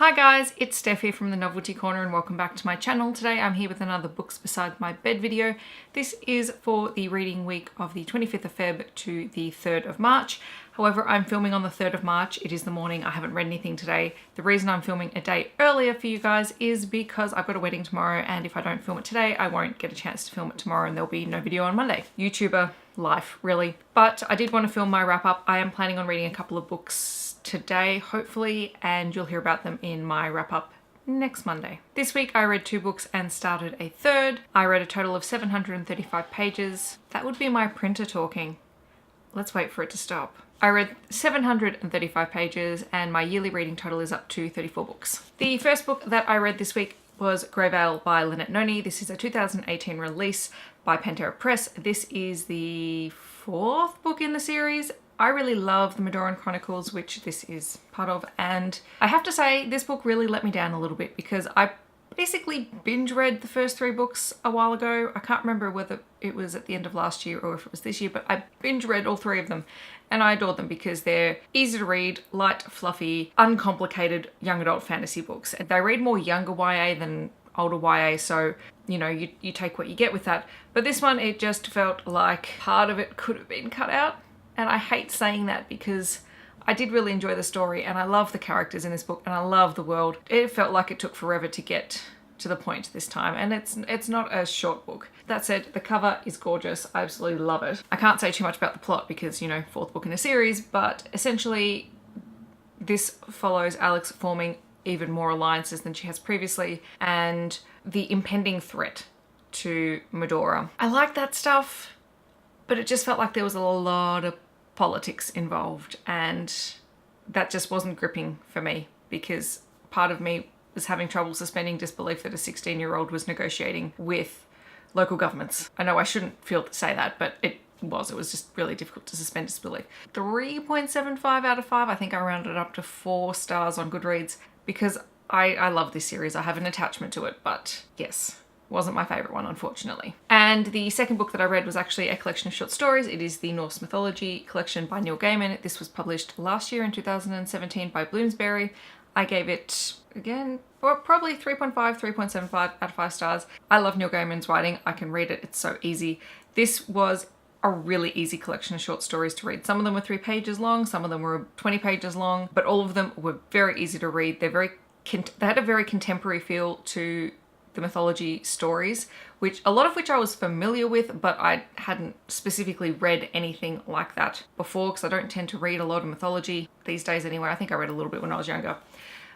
Hi guys, it's Steph here from the Novelty Corner and welcome back to my channel. Today I'm here with another Books Beside My Bed video. This is for the reading week of the 25th of Feb to the 3rd of March. However, I'm filming on the 3rd of March. It is the morning. I haven't read anything today. The reason I'm filming a day earlier for you guys is because I've got a wedding tomorrow, and if I don't film it today, I won't get a chance to film it tomorrow and there'll be no video on Monday. YouTuber life, really. But I did want to film my wrap up. I am planning on reading a couple of books today, hopefully, and you'll hear about them in my wrap up next Monday. This week I read 2 books and started a third. I read a total of 735 pages. That would be my printer talking. Let's wait for it to stop. I read 735 pages and my yearly reading total is up to 34 books. The first book that I read this week was Grey Veil by Lynette Noni. This is a 2018 release by Pantera Press. This is the 4th book in the series. I really love the Madoran Chronicles, which this is part of, and I have to say this book really let me down a little bit because I basically binge read the first 3 books a while ago. I can't remember whether it was at the end of last year or if it was this year, but I binge read all 3 of them and I adore them because they're easy to read, light, fluffy, uncomplicated young adult fantasy books. And they read more younger YA than older YA, so you know, you take what you get with that. But this one, it just felt like part of it could have been cut out. And I hate saying that because I did really enjoy the story and I love the characters in this book and I love the world. It felt like it took forever to get to the point this time, and it's not a short book. That said, the cover is gorgeous. I absolutely love it. I can't say too much about the plot because, you know, 4th book in a series, but essentially this follows Alex forming even more alliances than she has previously and the impending threat to Medora. I like that stuff, but it just felt like there was a lot of politics involved and that just wasn't gripping for me because part of me was having trouble suspending disbelief that a 16-year-old was negotiating with local governments. I know I shouldn't feel to say that, but it was just really difficult to suspend disbelief. 3.75 out of 5. I think I rounded it up to 4 stars on Goodreads because I love this series. I have an attachment to it, but yes, wasn't my favourite one, unfortunately. And the second book that I read was actually a collection of short stories. It is the Norse Mythology collection by Neil Gaiman. This was published last year in 2017 by Bloomsbury. I gave it, again, probably 3.5, 3.75 out of 5 stars. I love Neil Gaiman's writing. I can read it. It's so easy. This was a really easy collection of short stories to read. Some of them were 3 pages long, some of them were 20 pages long, but all of them were very easy to read. They had a very contemporary feel to the mythology stories, a lot of which I was familiar with, but I hadn't specifically read anything like that before because I don't tend to read a lot of mythology these days anyway. I think I read a little bit when I was younger,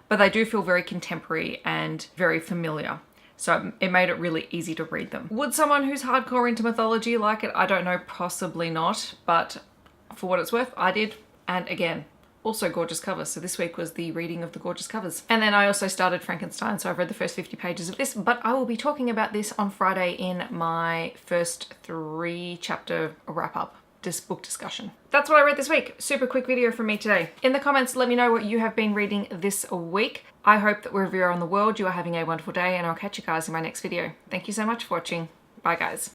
but they do feel very contemporary and very familiar. So it made it really easy to read them. Would someone who's hardcore into mythology like it? I don't know, possibly not, but for what it's worth, I did. And again, also gorgeous covers. So this week was the reading of the gorgeous covers. And then I also started Frankenstein, so I've read the first 50 pages of this, but I will be talking about this on Friday in my first 3-chapter wrap-up, this book discussion. That's what I read this week. Super quick video from me today. In the comments, let me know what you have been reading this week. I hope that wherever you are in the world, you are having a wonderful day, and I'll catch you guys in my next video. Thank you so much for watching. Bye guys.